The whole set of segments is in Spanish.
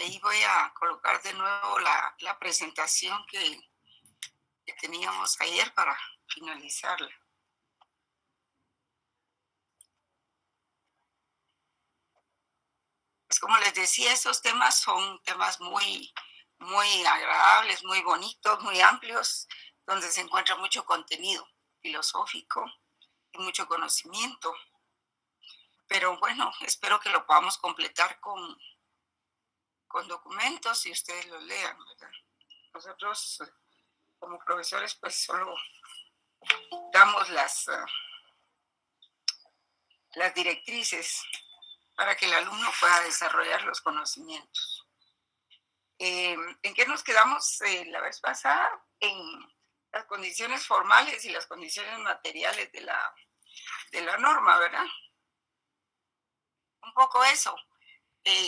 ahí voy a colocar de nuevo la presentación que teníamos ayer para finalizarla. Pues como les decía, esos temas son temas muy agradables, muy bonitos, muy amplios, donde se encuentra mucho contenido filosófico y mucho conocimiento. Pero bueno, espero que lo podamos completar con documentos y ustedes los lean, ¿verdad? Nosotros, como profesores, pues solo damos las directrices para que el alumno pueda desarrollar los conocimientos. ¿En qué nos quedamos la vez pasada? En las condiciones formales y las condiciones materiales de la norma, ¿verdad? Un poco eso.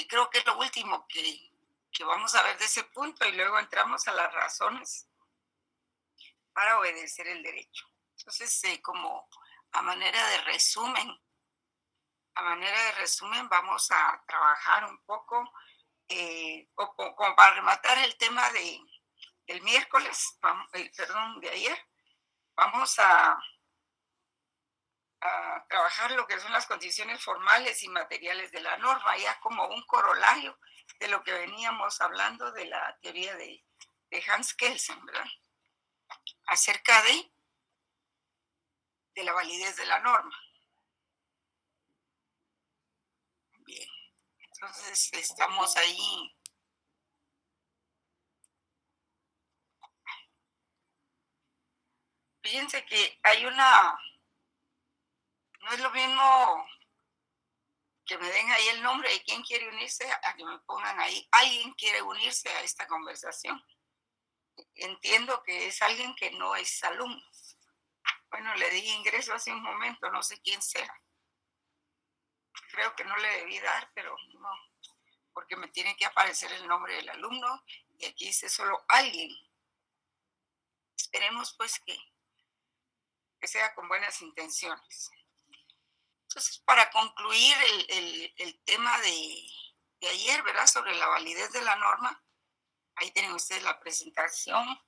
Creo que es lo último que vamos a ver de ese punto y luego entramos a las razones para obedecer el derecho. Entonces, como a manera de resumen, vamos a trabajar un poco, como para rematar el tema del miércoles, de ayer, vamos a trabajar lo que son las condiciones formales y materiales de la norma, ya como un corolario de lo que veníamos hablando de la teoría de Hans Kelsen, ¿verdad? Acerca de la validez de la norma. Bien, entonces estamos ahí. Fíjense que no es lo mismo que me den ahí el nombre de quién quiere unirse a que me pongan ahí, alguien quiere unirse a esta conversación. Entiendo que es alguien que no es alumno. Bueno, le di ingreso hace un momento, no sé quién sea. Creo que no le debí dar, pero no, porque me tiene que aparecer el nombre del alumno y aquí dice solo alguien. Esperemos pues que sea con buenas intenciones. Entonces, para concluir el tema de ayer, ¿verdad? Sobre la validez de la norma, ahí tienen ustedes la presentación.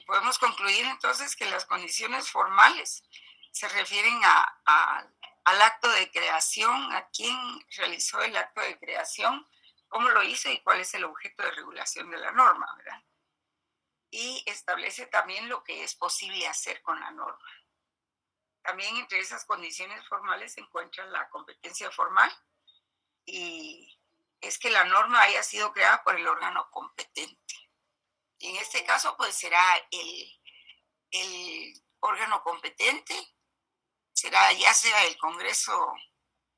Podemos concluir entonces que las condiciones formales se refieren al acto de creación, a quién realizó el acto de creación, cómo lo hizo y cuál es el objeto de regulación de la norma, ¿verdad? Y establece también lo que es posible hacer con la norma. También entre esas condiciones formales se encuentra la competencia formal y es que la norma haya sido creada por el órgano competente. Y en este caso, pues será el órgano competente, será ya sea el Congreso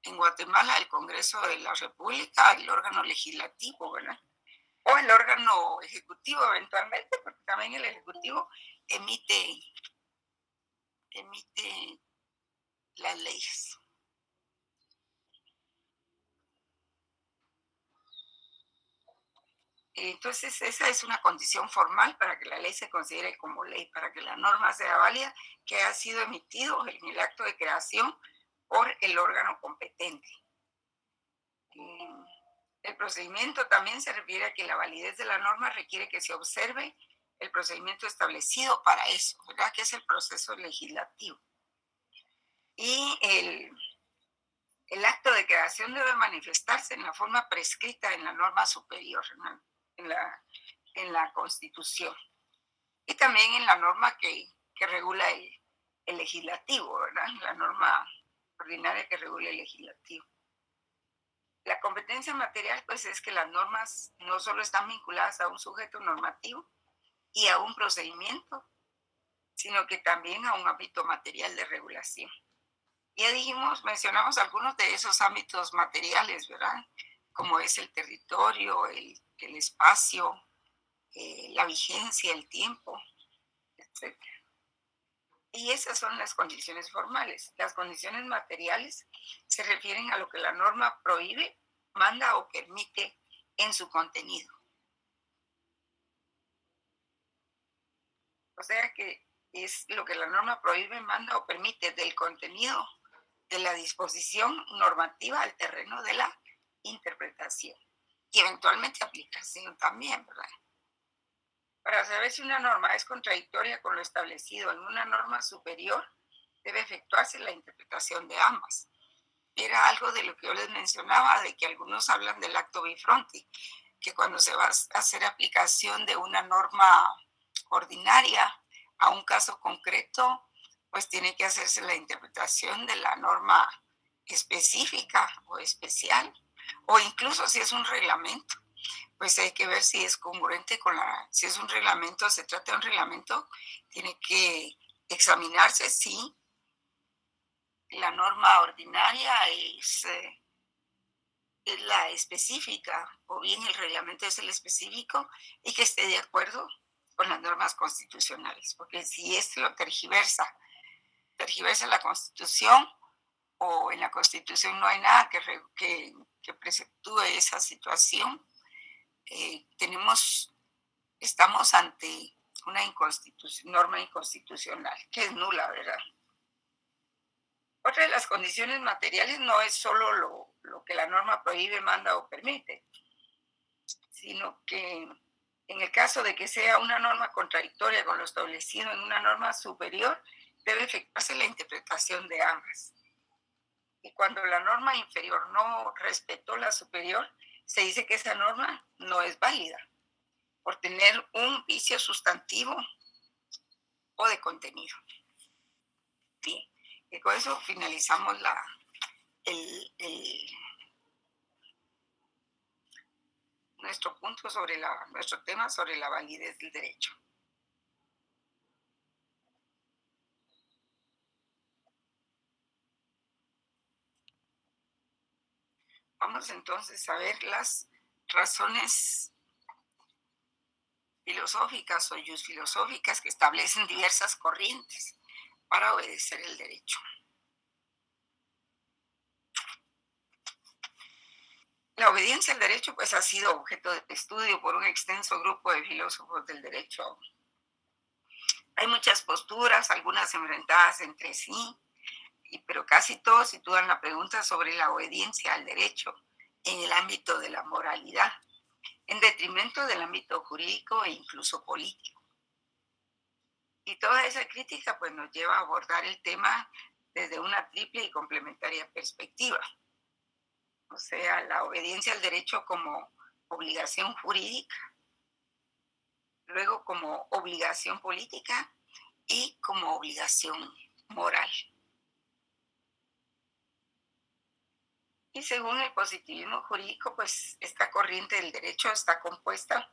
en Guatemala, el Congreso de la República, el órgano legislativo, ¿verdad? O el órgano ejecutivo eventualmente, porque también el ejecutivo emite las leyes. Entonces, esa es una condición formal para que la ley se considere como ley, para que la norma sea válida, que ha sido emitido en el acto de creación por el órgano competente. El procedimiento también se refiere a que la validez de la norma requiere que se observe el procedimiento establecido para eso, ¿verdad? Que es el proceso legislativo. Y el acto de creación debe manifestarse en la forma prescrita en la norma superior, ¿no? en la Constitución. Y también en la norma que regula el legislativo, ¿verdad? La norma ordinaria que regula el legislativo. La competencia material, pues, es que las normas no solo están vinculadas a un sujeto normativo y a un procedimiento, sino que también a un ámbito material de regulación. Ya mencionamos algunos de esos ámbitos materiales, ¿verdad? Como es el territorio, el espacio, la vigencia, el tiempo, etc. Y esas son las condiciones formales. Las condiciones materiales se refieren a lo que la norma prohíbe, manda o permite en su contenido. O sea que es lo que la norma prohíbe, manda o permite del contenido de la disposición normativa al terreno de la interpretación y eventualmente aplicación también, ¿verdad? Para saber si una norma es contradictoria con lo establecido en una norma superior, debe efectuarse la interpretación de ambas. Era algo de lo que yo les mencionaba, de que algunos hablan del acto bifronti, que cuando se va a hacer aplicación de una norma ordinaria a un caso concreto, pues tiene que hacerse la interpretación de la norma específica o especial, o incluso si es un reglamento, pues hay que ver si es congruente con si es un reglamento, se trata de un reglamento, tiene que examinarse si la norma ordinaria es la específica o bien el reglamento es el específico y que esté de acuerdo con las normas constitucionales, porque si esto lo tergiversa la Constitución o en la Constitución no hay nada que preceptúe esa situación, estamos ante una norma inconstitucional que es nula, ¿verdad? Otra de las condiciones materiales no es solo lo que la norma prohíbe, manda o permite, sino que en el caso de que sea una norma contradictoria con lo establecido en una norma superior, debe efectuarse la interpretación de ambas. Y cuando la norma inferior no respetó la superior, se dice que esa norma no es válida por tener un vicio sustantivo o de contenido. Bien, y con eso finalizamos nuestro punto nuestro tema sobre la validez del derecho. Vamos entonces a ver las razones filosóficas o filosóficas que establecen diversas corrientes para obedecer el derecho. La obediencia al derecho pues ha sido objeto de estudio por un extenso grupo de filósofos del derecho. Hay muchas posturas, algunas enfrentadas entre sí, pero casi todos sitúan la pregunta sobre la obediencia al derecho en el ámbito de la moralidad, en detrimento del ámbito jurídico e incluso político. Y toda esa crítica pues nos lleva a abordar el tema desde una triple y complementaria perspectiva. O sea, la obediencia al derecho como obligación jurídica, luego como obligación política y como obligación moral. Y según el positivismo jurídico, pues esta corriente del derecho está compuesta,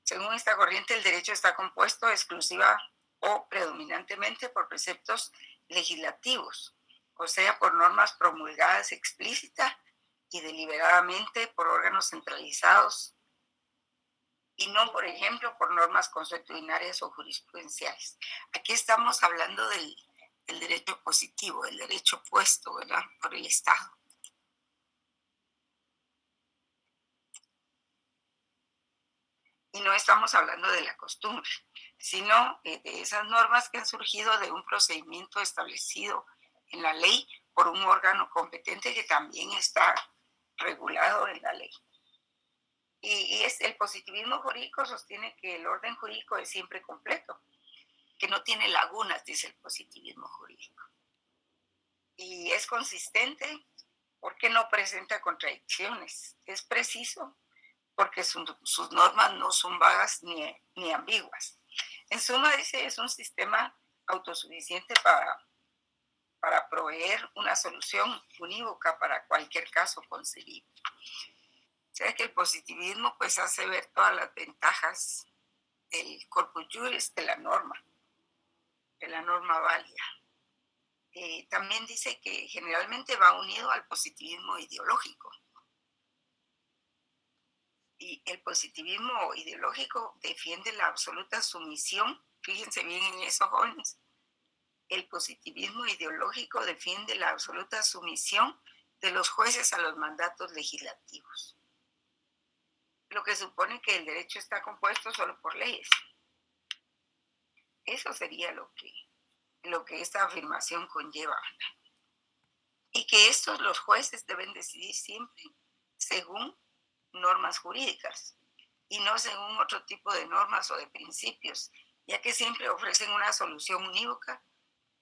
según esta corriente el derecho está compuesto exclusiva o predominantemente por preceptos legislativos, o sea, por normas promulgadas explícita y deliberadamente por órganos centralizados y no, por ejemplo, por normas consuetudinarias o jurisprudenciales. Aquí estamos hablando del derecho positivo, el derecho puesto, ¿verdad?, por el Estado. Y no estamos hablando de la costumbre, sino de esas normas que han surgido de un procedimiento establecido en la ley por un órgano competente que también está regulado en la ley. Y el positivismo jurídico sostiene que el orden jurídico es siempre completo, que no tiene lagunas, dice el positivismo jurídico. Y es consistente porque no presenta contradicciones, es preciso porque sus normas no son vagas ni ambiguas. En suma, dice, es un sistema autosuficiente para proveer una solución unívoca para cualquier caso concebible. O sea que el positivismo pues hace ver todas las ventajas del corpus juris de la norma válida. También dice que generalmente va unido al positivismo ideológico. Y el positivismo ideológico defiende la absoluta sumisión, fíjense bien en eso, jóvenes, el positivismo ideológico defiende la absoluta sumisión de los jueces a los mandatos legislativos, lo que supone que el derecho está compuesto solo por leyes. Eso sería lo que esta afirmación conlleva. y que estos los jueces deben decidir siempre según normas jurídicas y no según otro tipo de normas o de principios, ya que siempre ofrecen una solución unívoca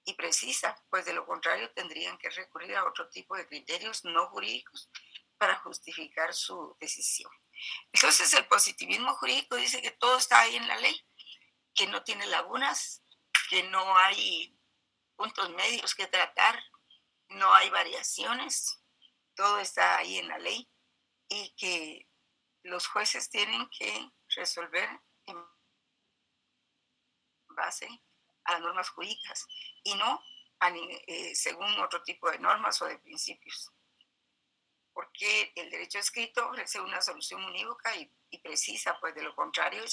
y precisa, pues de lo contrario tendrían que recurrir a otro tipo de criterios no jurídicos para justificar su decisión. Entonces el positivismo jurídico dice que todo está ahí en la ley, que no tiene lagunas, que no hay puntos medios que tratar, no hay variaciones, todo está ahí en la ley y que los jueces tienen que resolver en base a las normas jurídicas y no según otro tipo de normas o de principios, porque el derecho escrito ofrece una solución unívoca y precisa, pues de lo contrario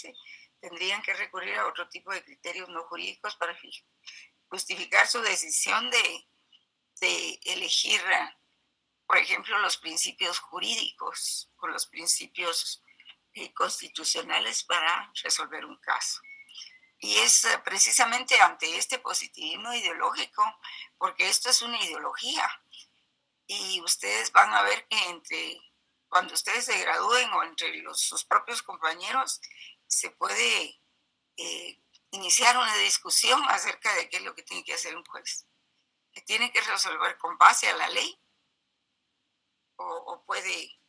tendrían que recurrir a otro tipo de criterios no jurídicos para justificar su decisión de elegir, por ejemplo, los principios jurídicos o los principios constitucionales para resolver un caso. Y es precisamente ante este positivismo ideológico, porque esto es una ideología, y ustedes van a ver que cuando ustedes se gradúen o entre sus propios compañeros, se puede eh, iniciar una discusión acerca de qué es lo que tiene que hacer un juez, que tiene que resolver con base a la ley o puede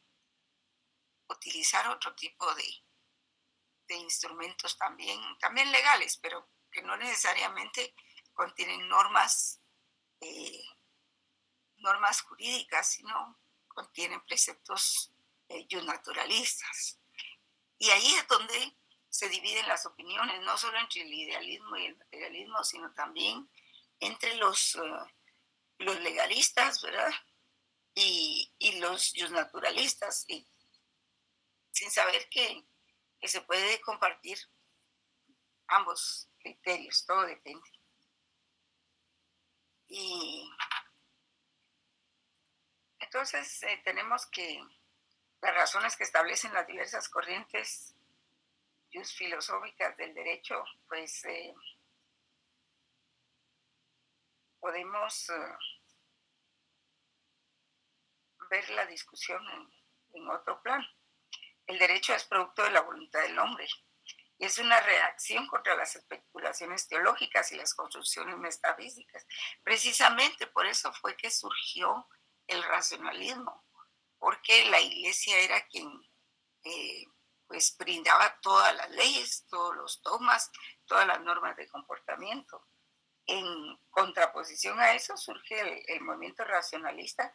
utilizar otro tipo de instrumentos también legales, pero que no necesariamente contienen eh, normas jurídicas, sino contienen preceptos naturalistas. Y ahí es donde se dividen las opiniones, no solo entre el idealismo y el materialismo, sino también entre los legalistas, ¿verdad? Y los naturalistas, y sin saber que se puede compartir ambos criterios, todo depende. Y entonces tenemos que las razones que establecen las diversas corrientes filosóficas del derecho, pues podemos ver la discusión en otro plano. El derecho es producto de la voluntad del hombre y es una reacción contra las especulaciones teológicas y las construcciones metafísicas. Precisamente por eso fue que surgió el racionalismo, porque la iglesia era quien eh, pues brindaba todas las leyes, todos los dogmas, todas las normas de comportamiento. En contraposición a eso surge el movimiento racionalista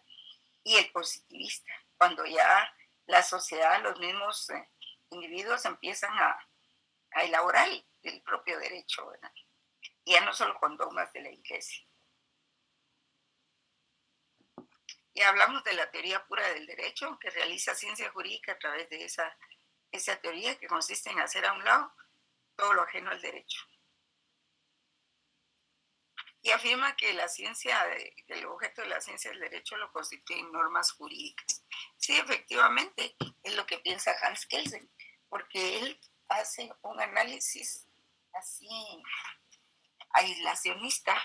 y el positivista, cuando ya la sociedad, los mismos individuos empiezan a elaborar el propio derecho, ¿verdad? Y ya no solo con dogmas de la iglesia. Y hablamos de la teoría pura del derecho, que realiza ciencia jurídica a través de esa teoría que consiste en hacer a un lado todo lo ajeno al derecho. Y afirma que la ciencia, el objeto de la ciencia del derecho lo constituyen normas jurídicas. Sí, efectivamente, es lo que piensa Hans Kelsen, porque él hace un análisis así aislacionista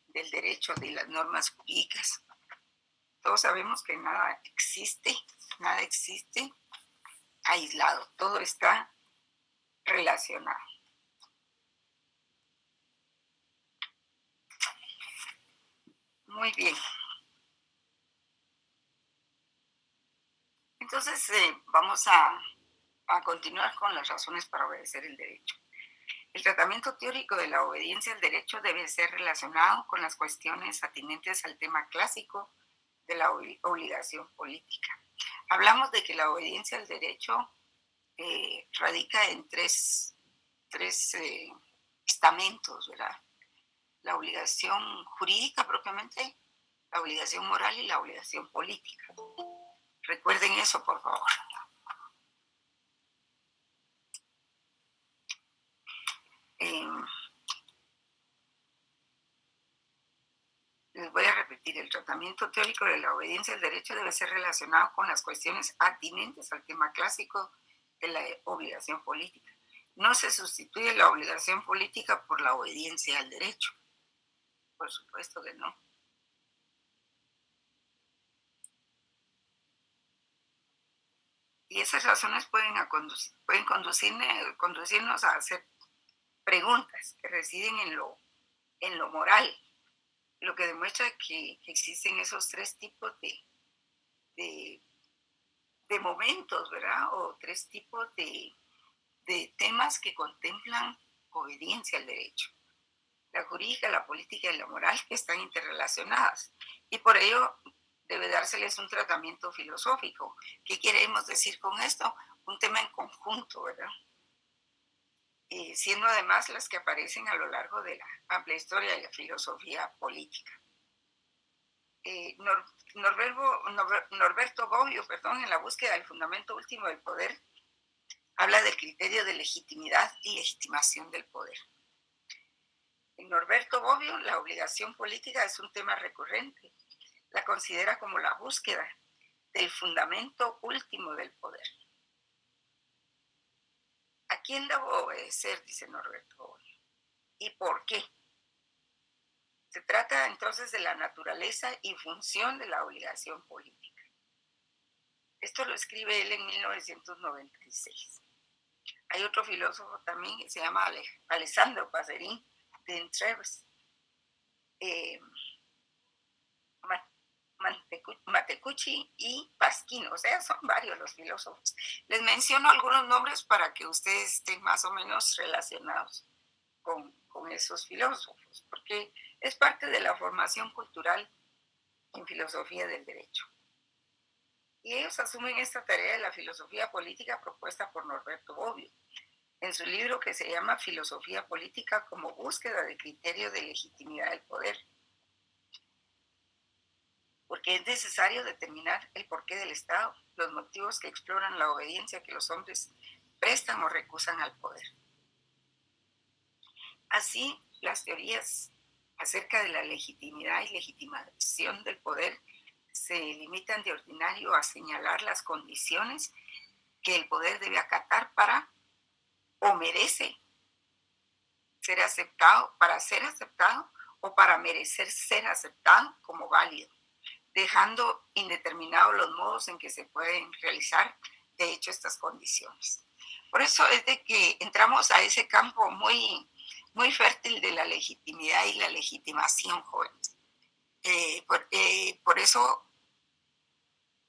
del derecho, de las normas jurídicas. Todos sabemos que nada existe aislado, todo está relacionado. Muy bien. Entonces, vamos a continuar con las razones para obedecer el derecho. El tratamiento teórico de la obediencia al derecho debe ser relacionado con las cuestiones atinentes al tema clásico de la obligación política. Hablamos de que la obediencia al derecho radica en tres estamentos, ¿verdad? La obligación jurídica propiamente, la obligación moral y la obligación política. Recuerden eso, por favor. Les voy a repetir, el tratamiento teórico de la obediencia al derecho debe ser relacionado con las cuestiones atinentes al tema clásico de la obligación política. No se sustituye la obligación política por la obediencia al derecho. Por supuesto que no. Y esas razones pueden conducirnos a hacer preguntas que residen en lo moral, lo que demuestra que existen esos tres tipos de, de momentos, ¿verdad? O tres tipos de temas que contemplan obediencia al derecho. La jurídica, la política y la moral, que están interrelacionadas. Y por ello debe dárseles un tratamiento filosófico. ¿Qué queremos decir con esto? Un tema en conjunto, ¿verdad? Siendo además las que aparecen a lo largo de la amplia historia de la filosofía política. Norberto Bobbio, en la búsqueda del fundamento último del poder, habla del criterio de legitimidad y legitimación del poder. En Norberto Bobbio, la obligación política es un tema recurrente. La considera como la búsqueda del fundamento último del poder. ¿A quién debo obedecer?, dice Norberto Bobbio. ¿Y por qué? Se trata entonces de la naturaleza y función de la obligación política. Esto lo escribe él en 1996. Hay otro filósofo también que se llama Alessandro Paserin de Entreves. Matecucci y Pasquino, o sea, son varios los filósofos. Les menciono algunos nombres para que ustedes estén más o menos relacionados con esos filósofos, porque es parte de la formación cultural en filosofía del derecho. Y ellos asumen esta tarea de la filosofía política propuesta por Norberto Bobbio, en su libro que se llama Filosofía Política como búsqueda de criterio de legitimidad del poder. Porque es necesario determinar el porqué del Estado, los motivos que exploran la obediencia que los hombres prestan o recusan al poder. Así, las teorías acerca de la legitimidad y legitimación del poder se limitan de ordinario a señalar las condiciones que el poder debe acatar para o merece ser aceptado, para ser aceptado o para merecer ser aceptado como válido, dejando indeterminados los modos en que se pueden realizar, de hecho, estas condiciones. Por eso es de que entramos a ese campo muy fértil de la legitimidad y la legitimación, jóvenes. Por eso,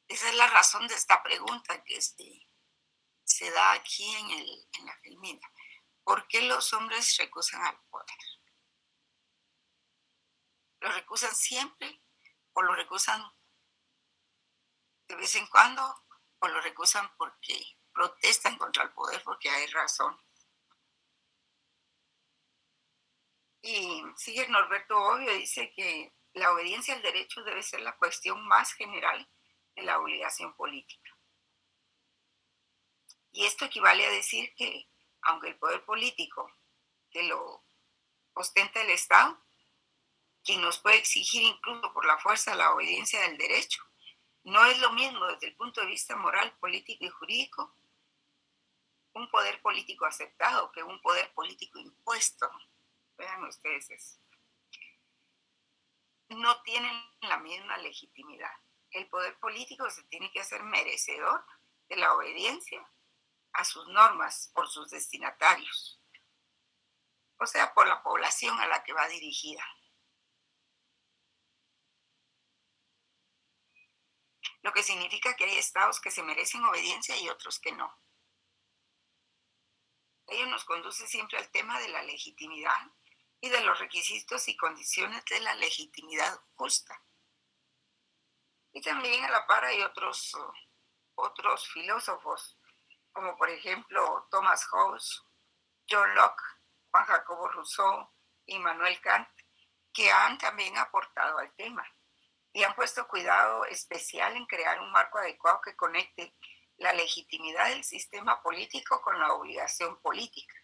esa es la razón de esta pregunta que se da aquí en la filmina. ¿Por qué los hombres recusan al poder? ¿Lo recusan siempre o lo recusan de vez en cuando o lo recusan porque protestan contra el poder porque hay razón? Y sigue Norberto Bobbio, dice que la obediencia al derecho debe ser la cuestión más general de la obligación política. Y esto equivale a decir que, aunque el poder político que lo ostenta el Estado, quien nos puede exigir incluso por la fuerza la obediencia del derecho, no es lo mismo desde el punto de vista moral, político y jurídico un poder político aceptado que un poder político impuesto. Vean ustedes eso. No tienen la misma legitimidad. El poder político se tiene que hacer merecedor de la obediencia a sus normas por sus destinatarios, o sea, por la población a la que va dirigida. Lo que significa que hay estados que se merecen obediencia y otros que no. Ello nos conduce siempre al tema de la legitimidad y de los requisitos y condiciones de la legitimidad justa. Y también a la par hay otros filósofos, como por ejemplo Thomas Hobbes, John Locke, Juan Jacobo Rousseau y Immanuel Kant, que han también aportado al tema y han puesto cuidado especial en crear un marco adecuado que conecte la legitimidad del sistema político con la obligación política.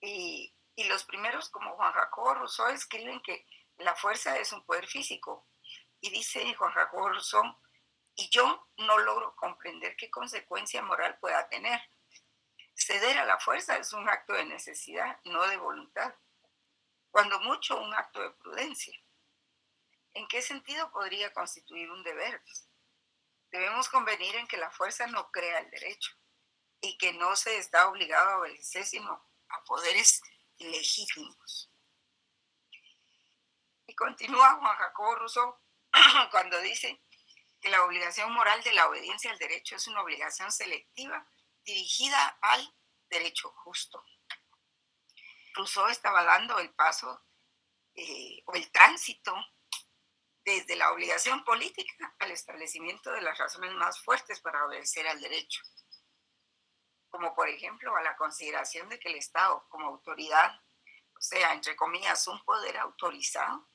Y los primeros, como Juan Jacobo Rousseau, escriben que la fuerza es un poder físico. Y dice Juan Jacobo Rousseau, y yo no logro comprender qué consecuencia moral pueda tener. Ceder a la fuerza es un acto de necesidad, no de voluntad. Cuando mucho, un acto de prudencia. ¿En qué sentido podría constituir un deber? Debemos convenir en que la fuerza no crea el derecho y que no se está obligado a obedecer sino a poderes legítimos. Y continúa Juan Jacobo Rousseau cuando dice que la obligación moral de la obediencia al derecho es una obligación selectiva dirigida al derecho justo. Rousseau estaba dando el paso o el tránsito desde la obligación política al establecimiento de las razones más fuertes para obedecer al derecho, como por ejemplo a la consideración de que el Estado como autoridad, o sea, entre comillas, un poder autorizado,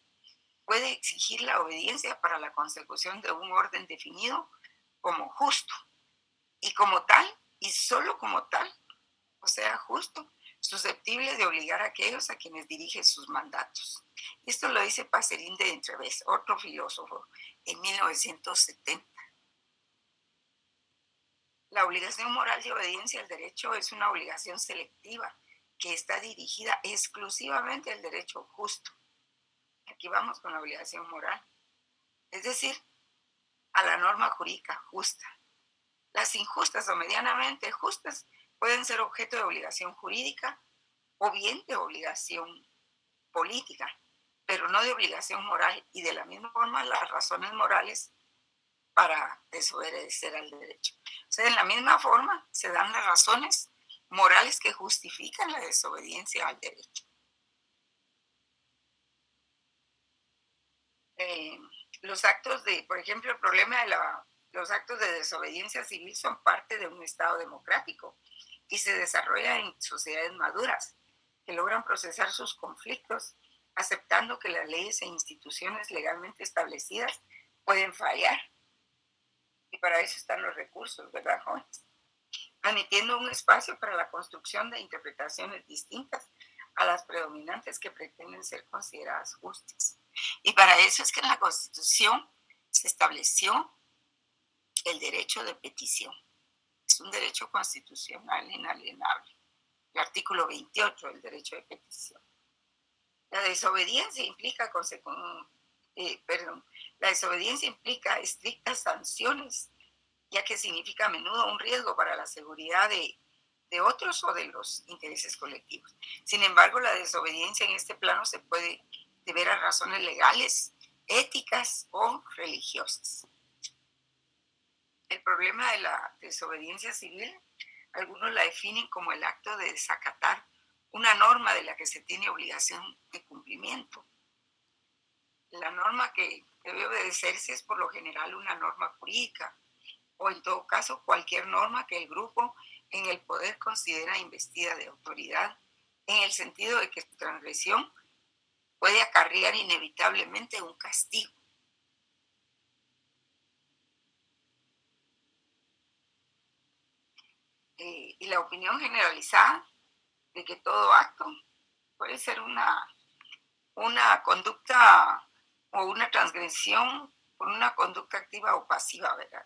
puede exigir la obediencia para la consecución de un orden definido como justo y como tal, y solo como tal, o sea, justo, susceptible de obligar a aquellos a quienes dirige sus mandatos. Esto lo dice Passerin de Entrevés, otro filósofo, en 1970. La obligación moral de obediencia al derecho es una obligación selectiva que está dirigida exclusivamente al derecho justo. Aquí vamos con la obligación moral, es decir, a la norma jurídica justa. Las injustas o medianamente justas pueden ser objeto de obligación jurídica o bien de obligación política, pero no de obligación moral. Y de la misma forma, las razones morales para desobedecer al derecho. O sea, de la misma forma se dan las razones morales que justifican la desobediencia al derecho. Eh, los actos de, por ejemplo, el problema de los actos de desobediencia civil son parte de un Estado democrático y se desarrolla en sociedades maduras que logran procesar sus conflictos aceptando que las leyes e instituciones legalmente establecidas pueden fallar. Y para eso están los recursos, ¿verdad, jóvenes? Admitiendo un espacio para la construcción de interpretaciones distintas a las predominantes que pretenden ser consideradas justas. Y para eso es que en la Constitución se estableció el derecho de petición. Es un derecho constitucional inalienable. El artículo 28 del derecho de petición. La desobediencia implica la desobediencia implica estrictas sanciones, ya que significa a menudo un riesgo para la seguridad de otros o de los intereses colectivos. Sin embargo, la desobediencia en este plano se puede deber a razones legales, éticas o religiosas. El problema de la desobediencia civil, algunos la definen como el acto de desacatar una norma de la que se tiene obligación de cumplimiento. La norma que debe obedecerse es por lo general una norma jurídica, o en todo caso cualquier norma que el grupo en el poder considera investida de autoridad, en el sentido de que su transgresión puede acarrear inevitablemente un castigo. Y la opinión generalizada de que todo acto puede ser una conducta o una transgresión por una conducta activa o pasiva, ¿verdad?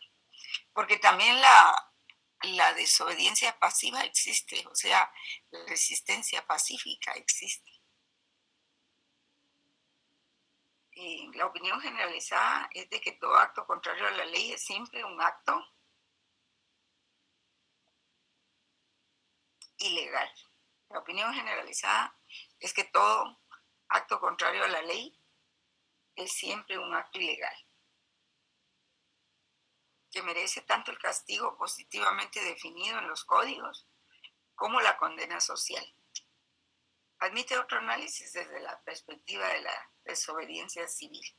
Porque también la desobediencia pasiva existe, o sea, la resistencia pacífica existe. La opinión generalizada es de que todo acto contrario a la ley es siempre un acto ilegal. La opinión generalizada es que todo acto contrario a la ley es siempre un acto ilegal, que merece tanto el castigo positivamente definido en los códigos como la condena social. Admite otro análisis desde la perspectiva de la desobediencia civil.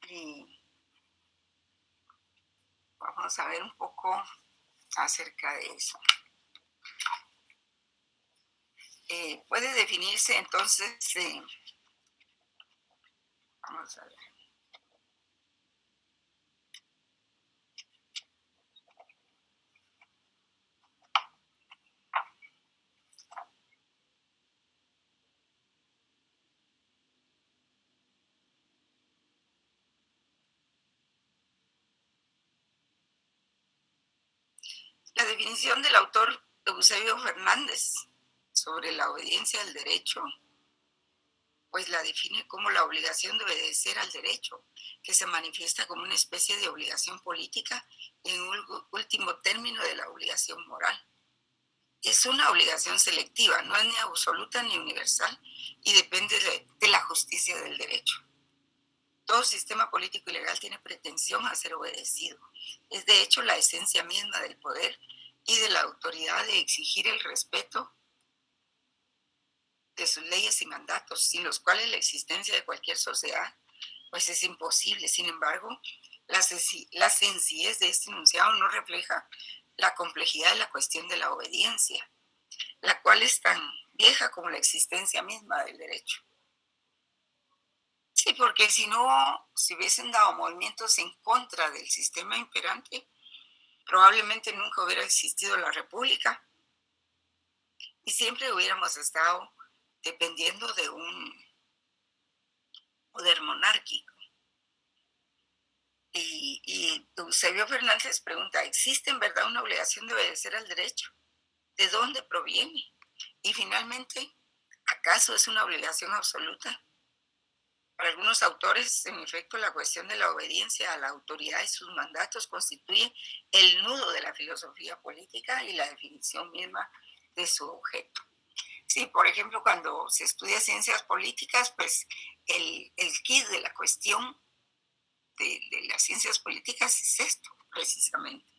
Y vamos a ver un poco acerca de eso. Puede definirse entonces, vamos a ver. La definición del autor Eusebio Fernández sobre la obediencia al derecho pues la define como la obligación de obedecer al derecho, que se manifiesta como una especie de obligación política en último término de la obligación moral. Es una obligación selectiva, no es ni absoluta ni universal y depende de la justicia del derecho. Todo sistema político y legal tiene pretensión a ser obedecido. Es de hecho la esencia misma del poder y de la autoridad de exigir el respeto de sus leyes y mandatos, sin los cuales la existencia de cualquier sociedad pues es imposible. Sin embargo, la sencillez de este enunciado no refleja la complejidad de la cuestión de la obediencia, la cual es tan vieja como la existencia misma del derecho. Sí, porque si no, si hubiesen dado movimientos en contra del sistema imperante, probablemente nunca hubiera existido la república y siempre hubiéramos estado dependiendo de un poder monárquico. Y Eusebio Fernández pregunta, ¿existe en verdad una obligación de obedecer al derecho? ¿De dónde proviene? Y finalmente, ¿acaso es una obligación absoluta? Para algunos autores, en efecto, la cuestión de la obediencia a la autoridad y sus mandatos constituye el nudo de la filosofía política y la definición misma de su objeto. Sí, por ejemplo, cuando se estudia ciencias políticas, pues el kit de la cuestión de las ciencias políticas es esto, precisamente.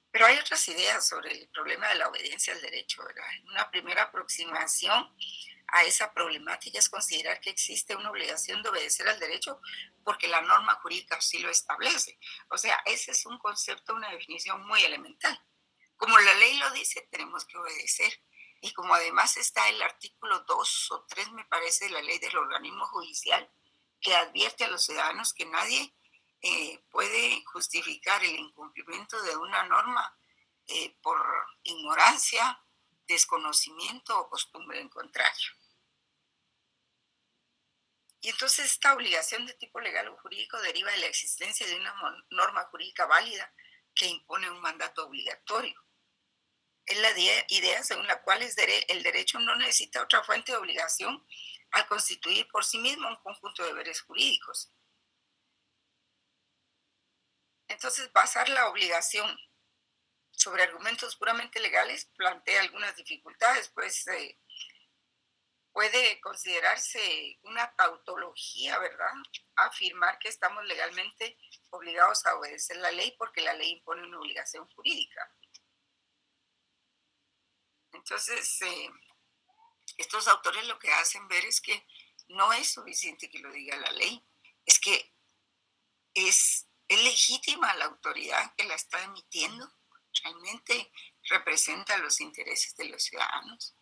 Pero hay otras ideas sobre el problema de la obediencia al derecho, ¿verdad? Una primera aproximación a esa problemática es considerar que existe una obligación de obedecer al derecho porque la norma jurídica sí lo establece. O sea, ese es un concepto, una definición muy elemental. Como la ley lo dice, tenemos que obedecer. Y como además está el artículo 2 o 3, me parece, de la ley del organismo judicial, que advierte a los ciudadanos que nadie puede justificar el incumplimiento de una norma por ignorancia, desconocimiento o costumbre en contrario. Y entonces esta obligación de tipo legal o jurídico deriva de la existencia de una norma jurídica válida que impone un mandato obligatorio. Es la idea según la cual el derecho no necesita otra fuente de obligación al constituir por sí mismo un conjunto de deberes jurídicos. Entonces, basar la obligación sobre argumentos puramente legales plantea algunas dificultades, pues puede considerarse una tautología, ¿verdad? Afirmar que estamos legalmente obligados a obedecer la ley porque la ley impone una obligación jurídica. Entonces, estos autores lo que hacen ver es que no es suficiente que lo diga la ley, es que es legítima la autoridad que la está emitiendo, realmente representa los intereses de los ciudadanos,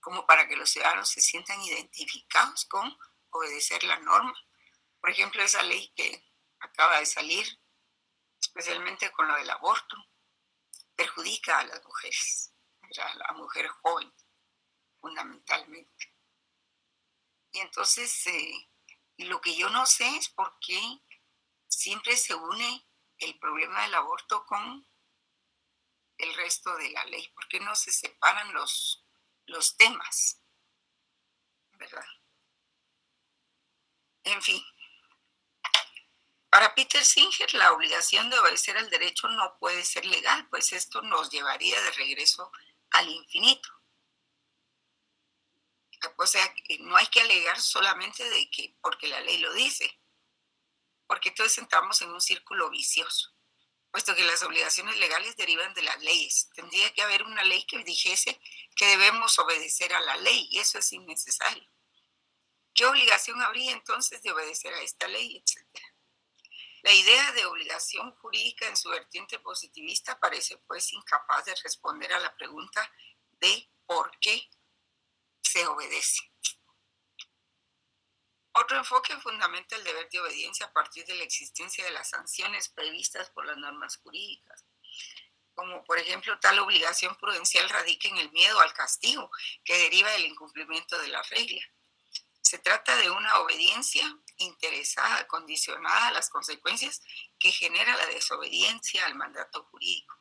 como para que los ciudadanos se sientan identificados con obedecer la norma. Por ejemplo, esa ley que acaba de salir, especialmente con lo del aborto, perjudica a las mujeres, a la mujer joven, fundamentalmente. Y entonces, lo que yo no sé es por qué siempre se une el problema del aborto con el resto de la ley, por qué no se separan los temas, ¿verdad? En fin, para Peter Singer, la obligación de obedecer al derecho no puede ser legal, pues esto nos llevaría de regreso al infinito. O sea, no hay que alegar solamente de que porque la ley lo dice, porque entonces entramos en un círculo vicioso, puesto que las obligaciones legales derivan de las leyes. Tendría que haber una ley que dijese que debemos obedecer a la ley, y eso es innecesario. ¿Qué obligación habría entonces de obedecer a esta ley, etcétera? La idea de obligación jurídica en su vertiente positivista parece pues incapaz de responder a la pregunta de por qué se obedece. Otro enfoque fundamenta el deber de obediencia a partir de la existencia de las sanciones previstas por las normas jurídicas, como por ejemplo tal obligación prudencial radica en el miedo al castigo que deriva del incumplimiento de la regla. Se trata de una obediencia interesada, condicionada a las consecuencias que genera la desobediencia al mandato jurídico.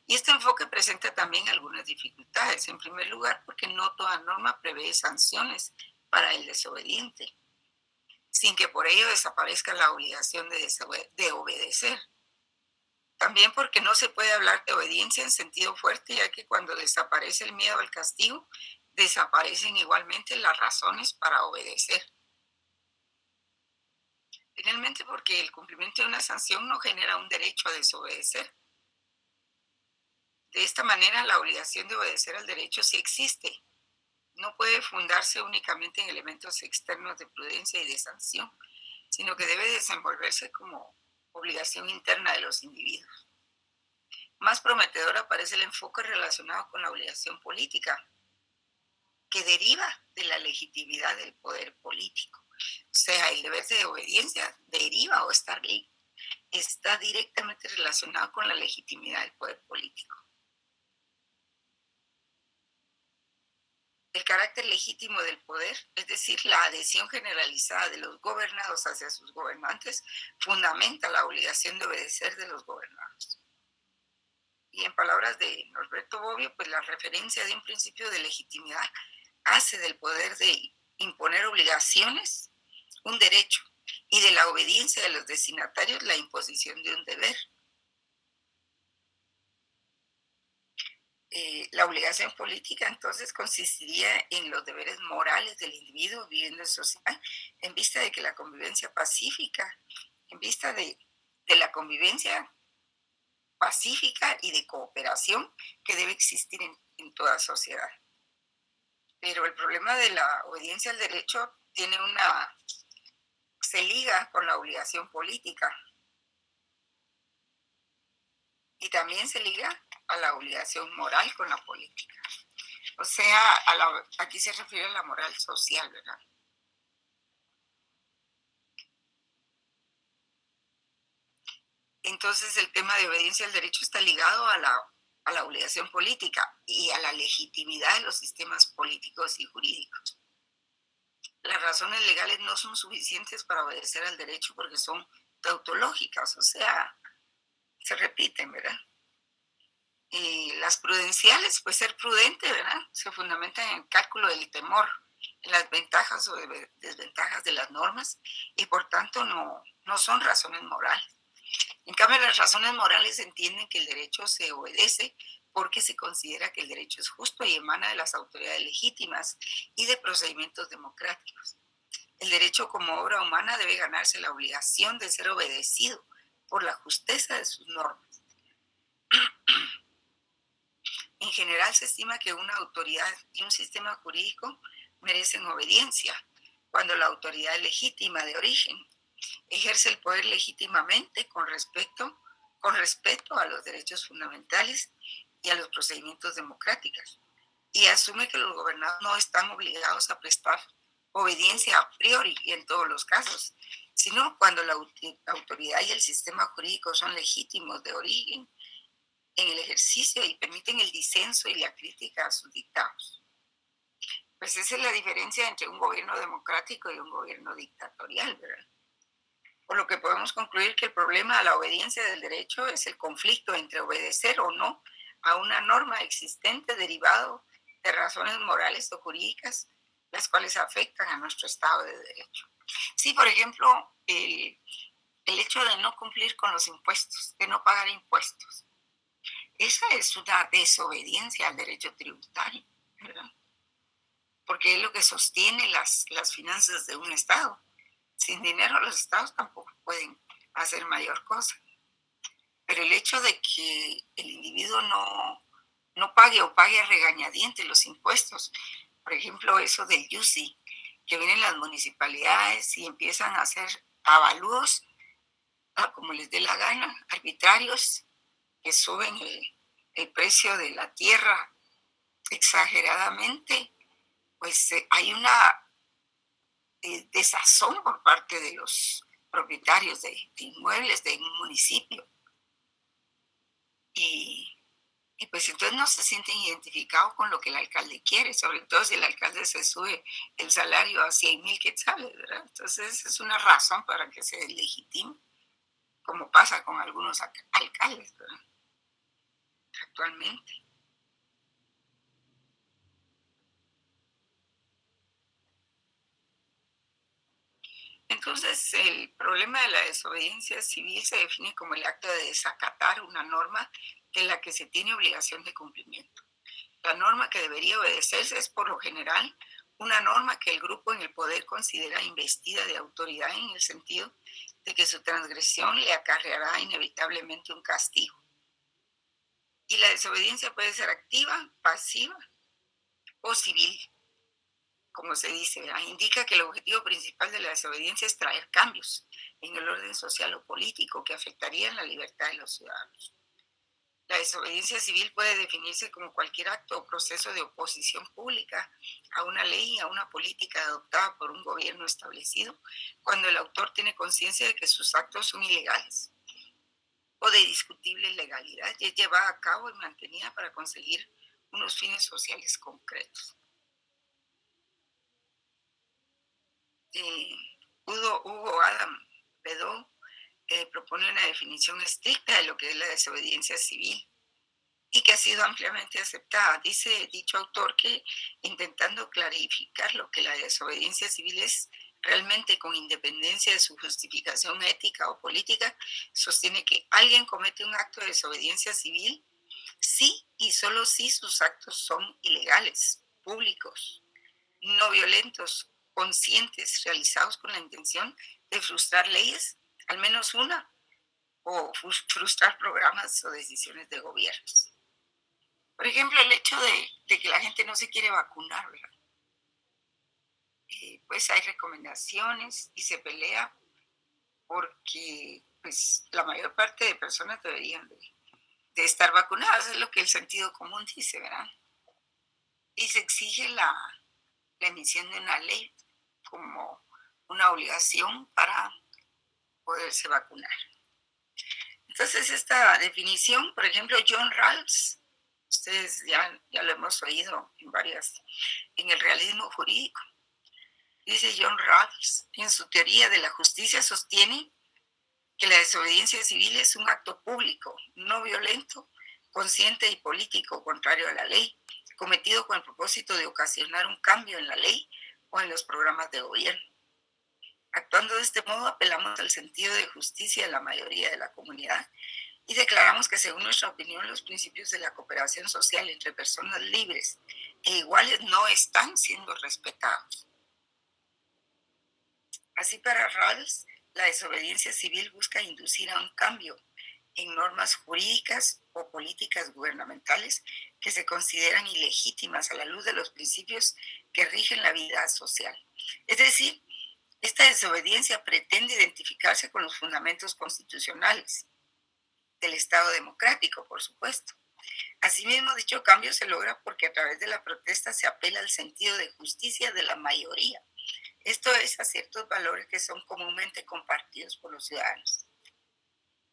Y este enfoque presenta también algunas dificultades. En primer lugar, porque no toda norma prevé sanciones para el desobediente, sin que por ello desaparezca la obligación de obedecer. También porque no se puede hablar de obediencia en sentido fuerte, ya que cuando desaparece el miedo al castigo, desaparecen igualmente las razones para obedecer. Finalmente, porque el cumplimiento de una sanción no genera un derecho a desobedecer. De esta manera, la obligación de obedecer al derecho sí existe. No puede fundarse únicamente en elementos externos de prudencia y de sanción, sino que debe desenvolverse como obligación interna de los individuos. Más prometedor aparece el enfoque relacionado con la obligación política, que deriva de la legitimidad del poder político. O sea, el deber de obediencia deriva o está directamente relacionado con la legitimidad del poder político. El carácter legítimo del poder, es decir, la adhesión generalizada de los gobernados hacia sus gobernantes, fundamenta la obligación de obedecer de los gobernados. Y en palabras de Norberto Bobbio, pues la referencia de un principio de legitimidad hace del poder de imponer obligaciones un derecho y de la obediencia de los destinatarios la imposición de un deber. La obligación política entonces consistiría en los deberes morales del individuo viviendo en sociedad en vista de que la convivencia pacífica, en vista de la convivencia pacífica y de cooperación que debe existir en toda sociedad. Pero el problema de la obediencia al derecho se liga con la obligación política y también se liga a la obligación moral con la política. O sea, aquí se refiere a la moral social, ¿verdad? Entonces el tema de obediencia al derecho está ligado a la obligación política y a la legitimidad de los sistemas políticos y jurídicos. Las razones legales no son suficientes para obedecer al derecho porque son tautológicas, o sea, se repiten, ¿verdad? Y las prudenciales, pues ser prudente, ¿verdad? Se fundamentan en el cálculo del temor, en las ventajas o desventajas de las normas y por tanto no son razones morales. En cambio, las razones morales entienden que el derecho se obedece porque se considera que el derecho es justo y emana de las autoridades legítimas y de procedimientos democráticos. El derecho como obra humana debe ganarse la obligación de ser obedecido por la justeza de sus normas. En general se estima que una autoridad y un sistema jurídico merecen obediencia cuando la autoridad legítima de origen ejerce el poder legítimamente con respeto a los derechos fundamentales y a los procedimientos democráticos y asume que los gobernados no están obligados a prestar obediencia a priori y en todos los casos, sino cuando la autoridad y el sistema jurídico son legítimos de origen en el ejercicio y permiten el disenso y la crítica a sus dictados. Pues esa es la diferencia entre un gobierno democrático y un gobierno dictatorial, ¿verdad? Por lo que podemos concluir que el problema a la obediencia del derecho es el conflicto entre obedecer o no a una norma existente derivado de razones morales o jurídicas, las cuales afectan a nuestro Estado de Derecho. Sí, por ejemplo, el hecho de no cumplir con los impuestos, de no pagar impuestos. Esa es una desobediencia al derecho tributario, ¿verdad? Porque es lo que sostiene las finanzas de un Estado. Sin dinero los Estados tampoco pueden hacer mayor cosa. Pero el hecho de que el individuo no pague o pague a regañadientes los impuestos, por ejemplo, eso del YUSI, que vienen las municipalidades y empiezan a hacer avalúos, como les dé la gana, arbitrarios, que suben el precio de la tierra exageradamente, pues hay una desazón por parte de los propietarios de inmuebles de un municipio. Y pues entonces no se sienten identificados con lo que el alcalde quiere, sobre todo si el alcalde se sube el salario a 100,000 quetzales, ¿verdad? Entonces es una razón para que se legitime, como pasa con algunos alcaldes, ¿verdad? Actualmente. Entonces, el problema de la desobediencia civil se define como el acto de desacatar una norma de la que se tiene obligación de cumplimiento. La norma que debería obedecerse es, por lo general, una norma que el grupo en el poder considera investida de autoridad en el sentido de que su transgresión le acarreará inevitablemente un castigo. Y la desobediencia puede ser activa, pasiva o civil, como se dice, ¿verdad? Indica que el objetivo principal de la desobediencia es traer cambios en el orden social o político que afectarían la libertad de los ciudadanos. La desobediencia civil puede definirse como cualquier acto o proceso de oposición pública a una ley, a una política adoptada por un gobierno establecido, cuando el autor tiene conciencia de que sus actos son ilegales o de discutible legalidad y es llevada a cabo y mantenida para conseguir unos fines sociales concretos. Eh, Hugo Adam Bedó propone una definición estricta de lo que es la desobediencia civil y que ha sido ampliamente aceptada. Dice dicho autor que intentando clarificar lo que la desobediencia civil es realmente con independencia de su justificación ética o política, sostiene que alguien comete un acto de desobediencia civil sí y solo si sus actos son ilegales, públicos, no violentos, conscientes, realizados con la intención de frustrar leyes, al menos una, o frustrar programas o decisiones de gobiernos. Por ejemplo, el hecho de que la gente no se quiere vacunar, ¿verdad? Pues hay recomendaciones y se pelea porque pues, la mayor parte de personas deberían de estar vacunadas, es lo que el sentido común dice, ¿verdad? Y se exige la emisión de una ley como una obligación para poderse vacunar. Entonces, esta definición, por ejemplo, John Rawls, ustedes ya lo hemos oído en el realismo jurídico, dice John Rawls, en su teoría de la justicia sostiene que la desobediencia civil es un acto público, no violento, consciente y político contrario a la ley, cometido con el propósito de ocasionar un cambio en la ley o en los programas de gobierno. Actuando de este modo, apelamos al sentido de justicia de la mayoría de la comunidad y declaramos que, según nuestra opinión, los principios de la cooperación social entre personas libres e iguales no están siendo respetados. Así, para Rawls, la desobediencia civil busca inducir a un cambio en normas jurídicas o políticas gubernamentales que se consideran ilegítimas a la luz de los principios que rigen la vida social. Es decir, esta desobediencia pretende identificarse con los fundamentos constitucionales del Estado democrático, por supuesto. Asimismo, dicho cambio se logra porque a través de la protesta se apela al sentido de justicia de la mayoría. Esto es, a ciertos valores que son comúnmente compartidos por los ciudadanos.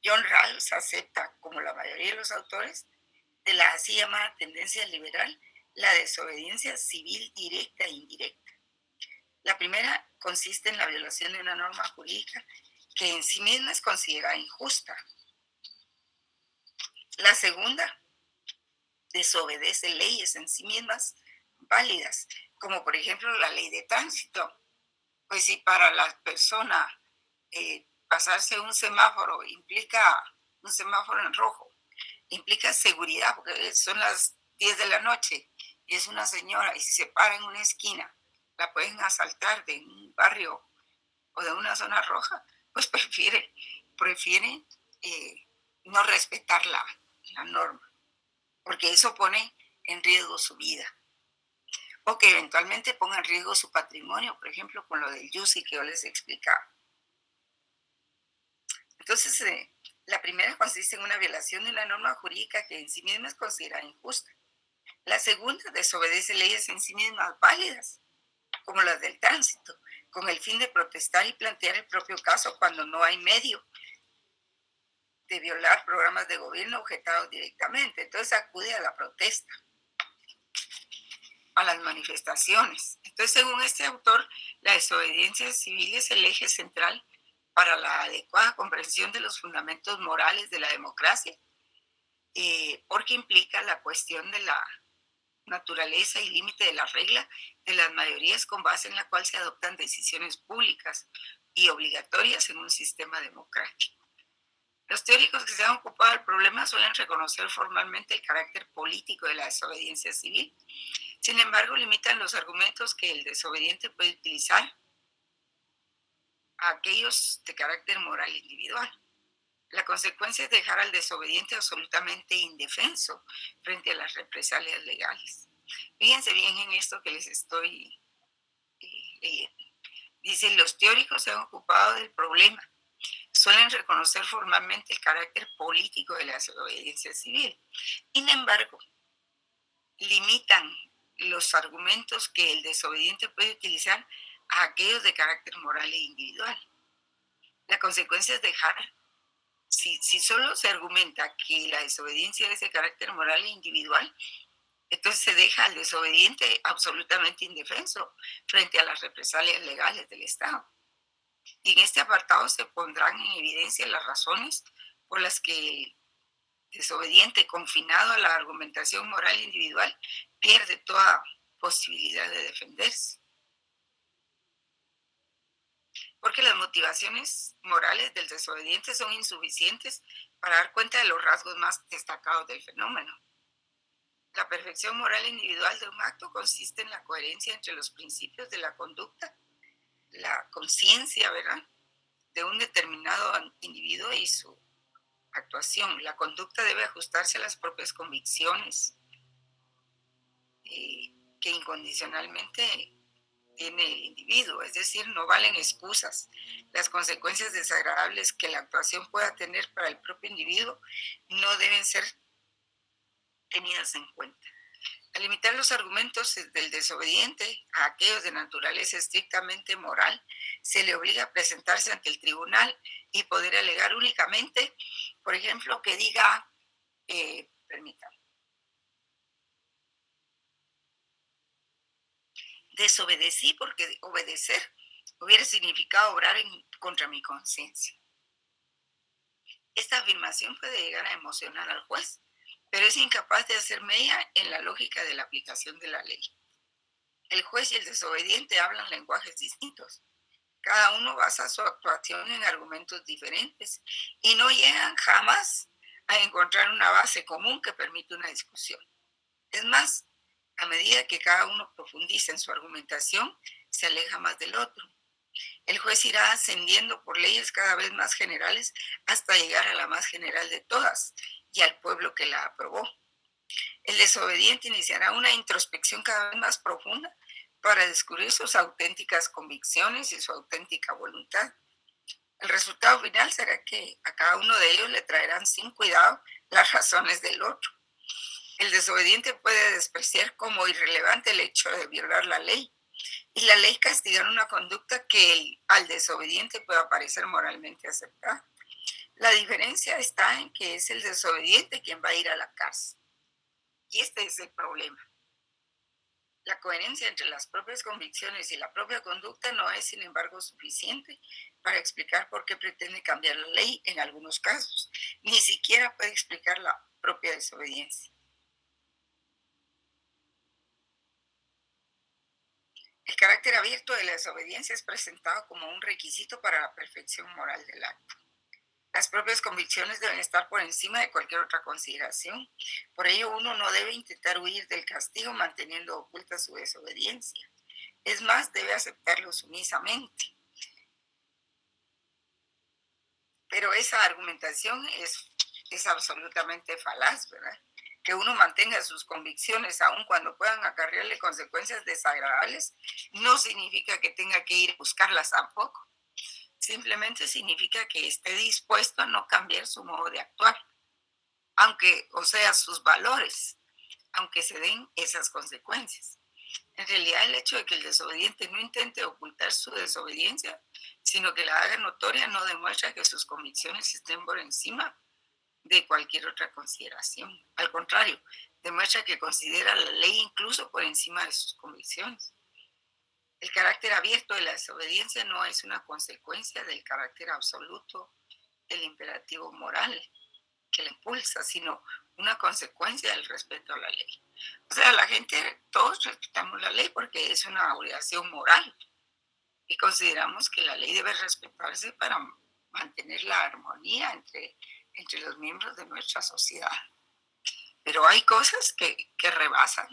John Rawls acepta, como la mayoría de los autores de la así llamada tendencia liberal, la desobediencia civil directa e indirecta. La primera consiste en la violación de una norma jurídica que en sí misma es considerada injusta. La segunda desobedece leyes en sí mismas válidas, como por ejemplo la ley de tránsito. Pues si para la persona pasarse un semáforo implica un semáforo en rojo, implica seguridad, porque son las 10 de la noche y es una señora y si se para en una esquina, la pueden asaltar de un barrio o de una zona roja, pues prefiere no respetar la norma, porque eso pone en riesgo su vida. O que eventualmente ponga en riesgo su patrimonio, por ejemplo, con lo del YUSI que yo les explicaba. Entonces, la primera consiste en una violación de una norma jurídica que en sí misma es considerada injusta. La segunda desobedece leyes en sí mismas válidas, como las del tránsito, con el fin de protestar y plantear el propio caso cuando no hay medio de violar programas de gobierno objetados directamente. Entonces acude a la protesta, a las manifestaciones. Entonces, según este autor, la desobediencia civil es el eje central para la adecuada comprensión de los fundamentos morales de la democracia, porque implica la cuestión de la naturaleza y límite de la regla de las mayorías con base en la cual se adoptan decisiones públicas y obligatorias en un sistema democrático. Los teóricos que se han ocupado del problema suelen reconocer formalmente el carácter político de la desobediencia civil. Sin embargo, limitan los argumentos que el desobediente puede utilizar a aquellos de carácter moral individual. La consecuencia es dejar al desobediente absolutamente indefenso frente a las represalias legales. Fíjense bien en esto que les estoy leyendo. Dice, los teóricos se han ocupado del problema. Suelen reconocer formalmente el carácter político de la desobediencia civil. Sin embargo, limitan los argumentos que el desobediente puede utilizar a aquellos de carácter moral e individual. La consecuencia es dejar, si solo se argumenta que la desobediencia es de carácter moral e individual, entonces se deja al desobediente absolutamente indefenso frente a las represalias legales del Estado. Y en este apartado se pondrán en evidencia las razones por las que el desobediente, confinado a la argumentación moral individual, pierde toda posibilidad de defenderse. Porque las motivaciones morales del desobediente son insuficientes para dar cuenta de los rasgos más destacados del fenómeno. La perfección moral individual de un acto consiste en la coherencia entre los principios de la conducta, la conciencia, ¿verdad?, de un determinado individuo y su actuación. La conducta debe ajustarse a las propias convicciones que incondicionalmente tiene el individuo, es decir, no valen excusas. Las consecuencias desagradables que la actuación pueda tener para el propio individuo no deben ser tenidas en cuenta. Al limitar los argumentos del desobediente a aquellos de naturaleza estrictamente moral, se le obliga a presentarse ante el tribunal y poder alegar únicamente, por ejemplo, que diga, permítame, desobedecí porque obedecer hubiera significado obrar contra mi conciencia. Esta afirmación puede llegar a emocionar al juez, pero es incapaz de hacer mella en la lógica de la aplicación de la ley. El juez y el desobediente hablan lenguajes distintos. Cada uno basa su actuación en argumentos diferentes y no llegan jamás a encontrar una base común que permita una discusión. Es más, a medida que cada uno profundiza en su argumentación, se aleja más del otro. El juez irá ascendiendo por leyes cada vez más generales hasta llegar a la más general de todas y al pueblo que la aprobó. El desobediente iniciará una introspección cada vez más profunda para descubrir sus auténticas convicciones y su auténtica voluntad. El resultado final será que a cada uno de ellos le traerán sin cuidado las razones del otro. El desobediente puede despreciar como irrelevante el hecho de violar la ley, y la ley castigará una conducta que al desobediente pueda parecer moralmente aceptada. La diferencia está en que es el desobediente quien va a ir a la cárcel. Y este es el problema. La coherencia entre las propias convicciones y la propia conducta no es, sin embargo, suficiente para explicar por qué pretende cambiar la ley en algunos casos. Ni siquiera puede explicar la propia desobediencia. El carácter abierto de la desobediencia es presentado como un requisito para la perfección moral del acto. Las propias convicciones deben estar por encima de cualquier otra consideración. Por ello, uno no debe intentar huir del castigo manteniendo oculta su desobediencia. Es más, debe aceptarlo sumisamente. Pero esa argumentación es absolutamente falaz, ¿verdad? Que uno mantenga sus convicciones aun cuando puedan acarrearle consecuencias desagradables, no significa que tenga que ir a buscarlas tampoco. Simplemente significa que esté dispuesto a no cambiar su modo de actuar, aunque, o sea, sus valores, aunque se den esas consecuencias. En realidad, el hecho de que el desobediente no intente ocultar su desobediencia, sino que la haga notoria, no demuestra que sus convicciones estén por encima de cualquier otra consideración. Al contrario, demuestra que considera la ley incluso por encima de sus convicciones. El carácter abierto de la desobediencia no es una consecuencia del carácter absoluto del imperativo moral que la impulsa, sino una consecuencia del respeto a la ley. O sea, la gente, todos respetamos la ley porque es una obligación moral. y consideramos que la ley debe respetarse para mantener la armonía entre los miembros de nuestra sociedad. Pero hay cosas que rebasan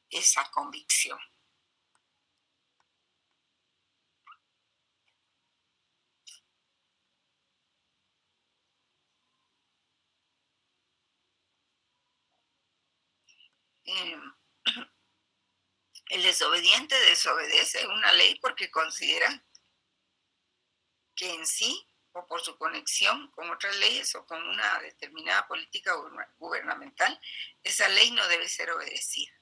esa convicción. Eh, el desobediente desobedece una ley porque considera que en sí o por su conexión con otras leyes o con una determinada política gubernamental, esa ley no debe ser obedecida.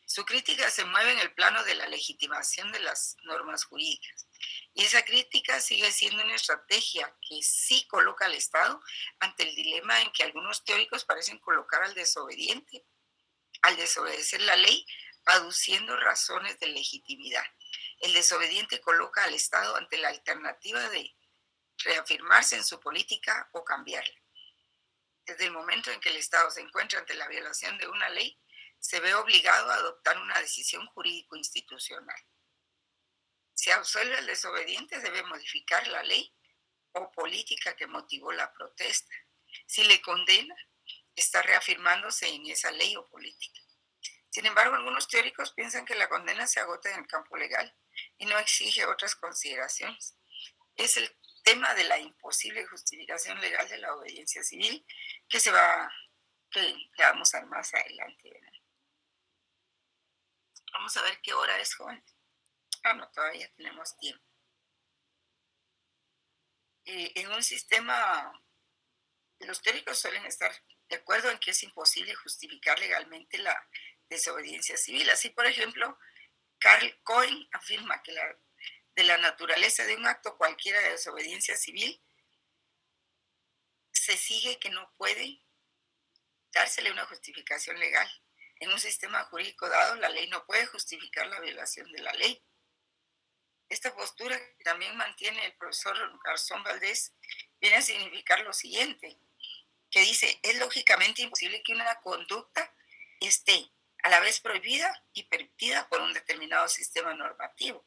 Su crítica se mueve en el plano de la legitimación de las normas jurídicas. Y esa crítica sigue siendo una estrategia que sí coloca al Estado ante el dilema en que algunos teóricos parecen colocar al desobediente, al desobedecer la ley, aduciendo razones de legitimidad. El desobediente coloca al Estado ante la alternativa de reafirmarse en su política o cambiarla. Desde el momento en que el Estado se encuentra ante la violación de una ley, se ve obligado a adoptar una decisión jurídico-institucional. Si absuelve al desobediente, debe modificar la ley o política que motivó la protesta. Si le condena, está reafirmándose en esa ley o política. Sin embargo, algunos teóricos piensan que la condena se agota en el campo legal y no exige otras consideraciones. Es el tema de la imposible justificación legal de la obediencia civil que le vamos a ver más adelante, ¿verdad? Vamos a ver qué hora es, joven. No, todavía tenemos tiempo. En un sistema, los teóricos suelen estar de acuerdo en que es imposible justificar legalmente la desobediencia civil. Así, por ejemplo, Karl Cohen afirma que de la naturaleza de un acto cualquiera de desobediencia civil se sigue que no puede dársele una justificación legal. En un sistema jurídico dado, la ley no puede justificar la violación de la ley. Esta postura que también mantiene el profesor Garzón Valdés viene a significar lo siguiente, que dice, es lógicamente imposible que una conducta esté a la vez prohibida y permitida por un determinado sistema normativo.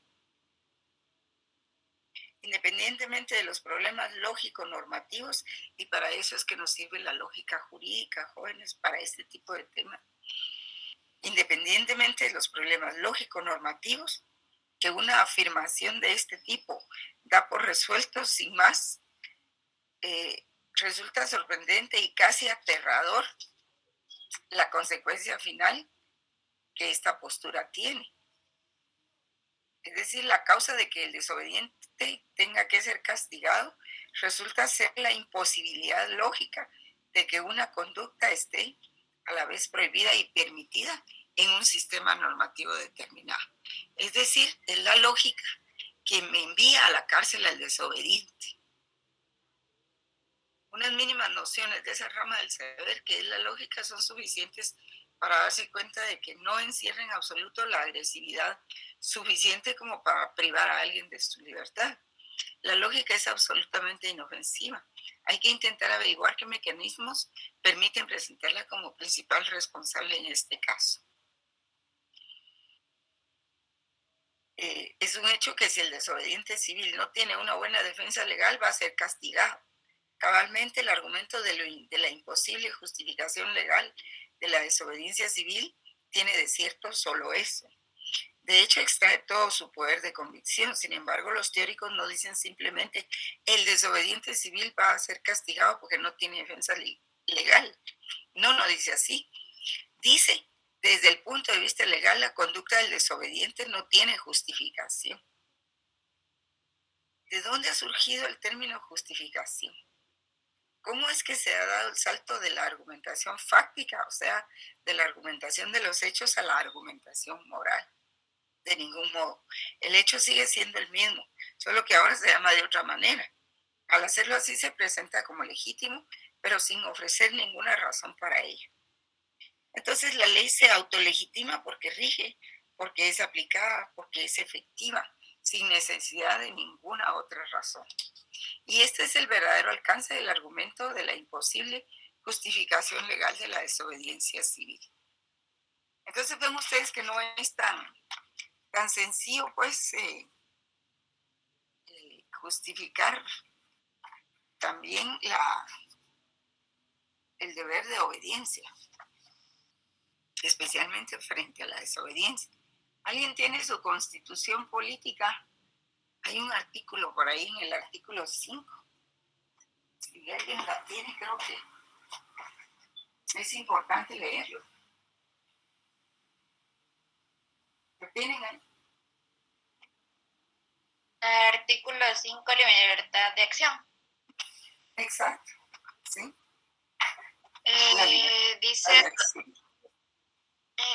Independientemente de los problemas lógico-normativos, y para eso es que nos sirve la lógica jurídica, jóvenes, para este tipo de temas. Independientemente de los problemas lógico-normativos, que una afirmación de este tipo da por resuelto sin más, resulta sorprendente y casi aterrador la consecuencia final que esta postura tiene. Es decir, la causa de que el desobediente tenga que ser castigado resulta ser la imposibilidad lógica de que una conducta esté a la vez prohibida y permitida en un sistema normativo determinado. Es decir, es la lógica que me envía a la cárcel al desobediente. Unas mínimas nociones de esa rama del saber, que es la lógica, son suficientes para darse cuenta de que no encierra en absoluto la agresividad suficiente como para privar a alguien de su libertad. La lógica es absolutamente inofensiva. Hay que intentar averiguar qué mecanismos permiten presentarla como principal responsable en este caso. Es un hecho que si el desobediente civil no tiene una buena defensa legal, va a ser castigado. Cabalmente, el argumento de la imposible justificación legal de la desobediencia civil tiene de cierto solo eso. De hecho, extrae todo su poder de convicción. Sin embargo, los teóricos no dicen simplemente el desobediente civil va a ser castigado porque no tiene defensa legal. No dice así. Dice, desde el punto de vista legal, la conducta del desobediente no tiene justificación. ¿De dónde ha surgido el término justificación? ¿Cómo es que se ha dado el salto de la argumentación fáctica, o sea, de la argumentación de los hechos a la argumentación moral? De ningún modo. El hecho sigue siendo el mismo, solo que ahora se llama de otra manera. Al hacerlo así se presenta como legítimo, pero sin ofrecer ninguna razón para ello. Entonces la ley se autolegitima porque rige, porque es aplicada, porque es efectiva, sin necesidad de ninguna otra razón. Y este es el verdadero alcance del argumento de la imposible justificación legal de la desobediencia civil. Entonces ven ustedes que no es tan sencillo, pues, justificar también el deber de obediencia, especialmente frente a la desobediencia. ¿Alguien tiene su constitución política? Hay un artículo por ahí, en el artículo 5. Si alguien la tiene, creo que es importante leerlo. ¿Lo tienen ahí? Artículo 5, libertad de acción. Exacto, sí.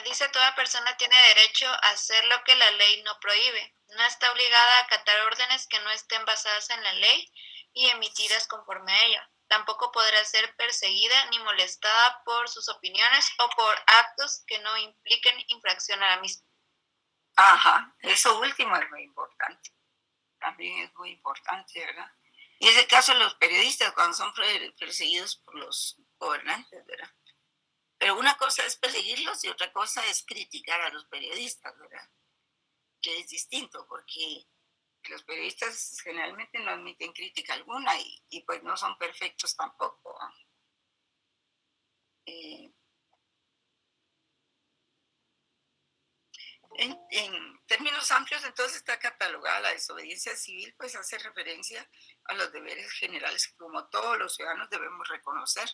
Dice, toda persona tiene derecho a hacer lo que la ley no prohíbe. No está obligada a acatar órdenes que no estén basadas en la ley y emitidas conforme a ella. Tampoco podrá ser perseguida ni molestada por sus opiniones o por actos que no impliquen infracción a la misma. Ajá, eso último es muy importante. También es muy importante, ¿verdad? Y es el caso de los periodistas cuando son perseguidos por los gobernantes, ¿verdad? Pero una cosa es perseguirlos y otra cosa es criticar a los periodistas, ¿verdad? Que es distinto porque los periodistas generalmente no admiten crítica alguna y pues no son perfectos tampoco. En términos amplios, entonces está catalogada la desobediencia civil, pues hace referencia a los deberes generales que como todos los ciudadanos debemos reconocer,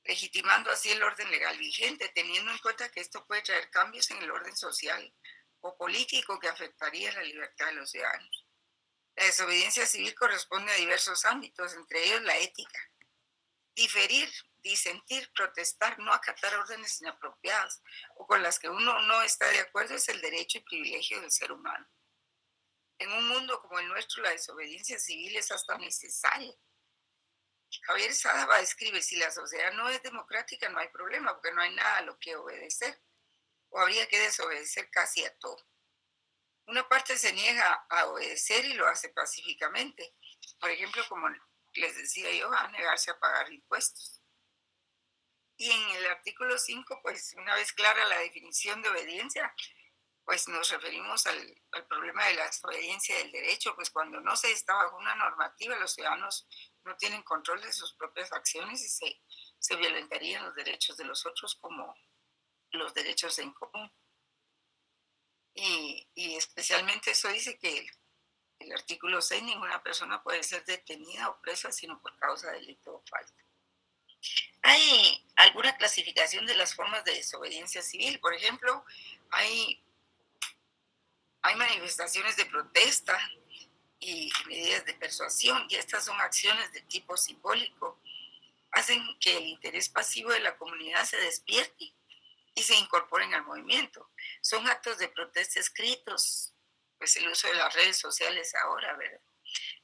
legitimando así el orden legal vigente, teniendo en cuenta que esto puede traer cambios en el orden social o político que afectaría la libertad de los ciudadanos. La desobediencia civil corresponde a diversos ámbitos, entre ellos la ética. Diferir, disentir, protestar, no acatar órdenes inapropiadas o con las que uno no está de acuerdo es el derecho y privilegio del ser humano. En un mundo como el nuestro, la desobediencia civil es hasta necesaria. Javier Sadaba escribe, si la sociedad no es democrática no hay problema porque no hay nada a lo que obedecer o habría que desobedecer casi a todo. Una parte se niega a obedecer y lo hace pacíficamente. Por ejemplo, como les decía yo, a negarse a pagar impuestos. Y en el artículo 5, pues una vez clara la definición de obediencia, pues nos referimos al problema de la desobediencia del derecho, pues cuando no se está bajo una normativa, los ciudadanos no tienen control de sus propias acciones y se violentarían los derechos de los otros como los derechos en común. Y especialmente eso dice que el artículo 6, ninguna persona puede ser detenida o presa sino por causa de delito o falta. Hay alguna clasificación de las formas de desobediencia civil. Por ejemplo, hay manifestaciones de protesta y medidas de persuasión, y estas son acciones de tipo simbólico. Hacen que el interés pasivo de la comunidad se despierte y se incorporen al movimiento. Son actos de protesta escritos, pues el uso de las redes sociales ahora, ¿verdad?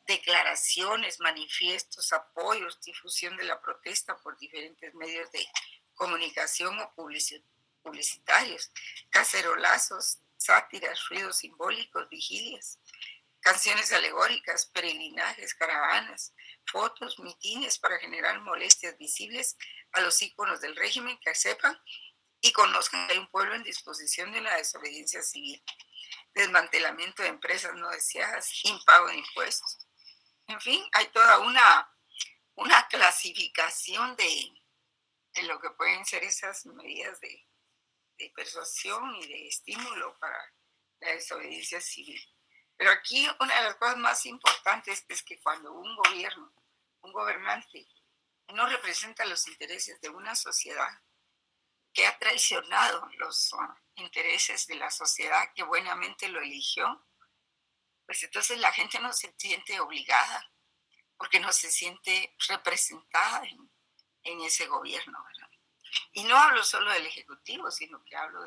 Declaraciones, manifiestos, apoyos, difusión de la protesta por diferentes medios de comunicación o publicitarios, cacerolazos, sátiras, ruidos simbólicos, vigilias, canciones alegóricas, peregrinajes, caravanas, fotos, mitines para generar molestias visibles a los íconos del régimen que sepan y conozcan que hay un pueblo en disposición de una desobediencia civil, desmantelamiento de empresas no deseadas, impago de impuestos. En fin, hay toda una clasificación de lo que pueden ser esas medidas de persuasión y de estímulo para la desobediencia civil. Pero aquí una de las cosas más importantes es que cuando un gobierno, un gobernante, no representa los intereses de una sociedad que ha traicionado los intereses de la sociedad que buenamente lo eligió, pues entonces la gente no se siente obligada porque no se siente representada en ese gobierno, ¿verdad? Y no hablo solo del Ejecutivo, sino que hablo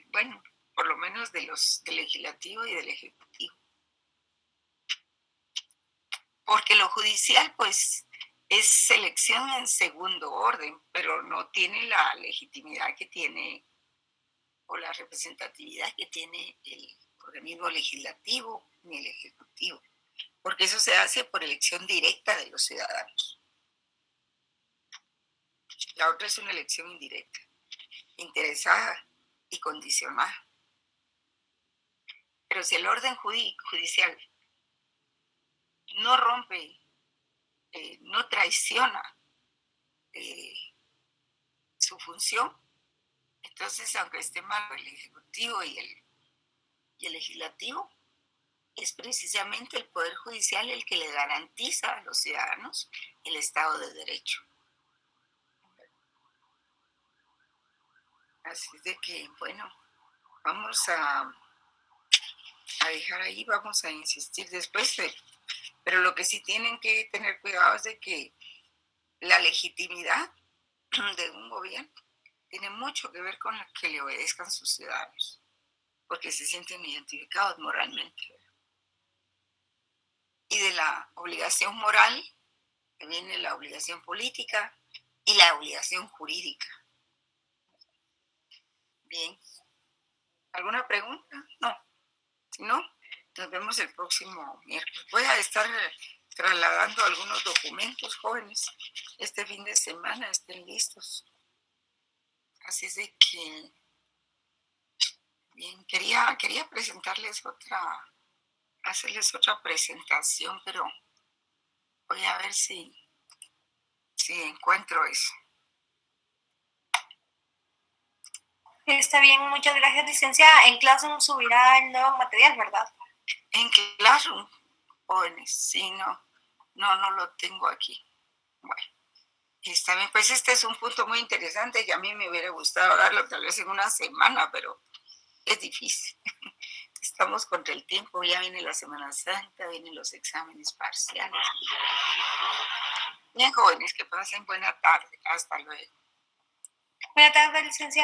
bueno, por lo menos del Legislativo y del Ejecutivo. Porque lo judicial, pues, es selección en segundo orden, pero no tiene la legitimidad que tiene o la representatividad que tiene el organismo legislativo ni el Ejecutivo, porque eso se hace por elección directa de los ciudadanos. La otra es una elección indirecta, interesada y condicionada. Pero si el orden judicial no rompe, no traiciona su función, entonces aunque esté mal el Ejecutivo y el Legislativo, es precisamente el Poder Judicial el que le garantiza a los ciudadanos el Estado de Derecho. Así de que, bueno, vamos a dejar ahí, vamos a insistir después, pero lo que sí tienen que tener cuidado es de que la legitimidad de un gobierno tiene mucho que ver con que le obedezcan sus ciudadanos, porque se sienten identificados moralmente. Y de la obligación moral que viene la obligación política y la obligación jurídica. Bien. ¿Alguna pregunta? No. Si no, nos vemos el próximo miércoles. Voy a estar trasladando algunos documentos, jóvenes. Este fin de semana estén listos. Así es de que, bien, quería presentarles hacerles otra presentación, pero voy a ver si encuentro eso. Está bien, muchas gracias, licenciada. En Classroom subirá el nuevo material, ¿verdad? En Classroom, jóvenes, sí, no lo tengo aquí. Bueno, está bien, pues este es un punto muy interesante que a mí me hubiera gustado darlo tal vez en una semana, pero es difícil. Estamos contra el tiempo, ya viene la Semana Santa, vienen los exámenes parciales. Bien, jóvenes, que pasen buena tarde. Hasta luego. Buenas tardes, licenciada.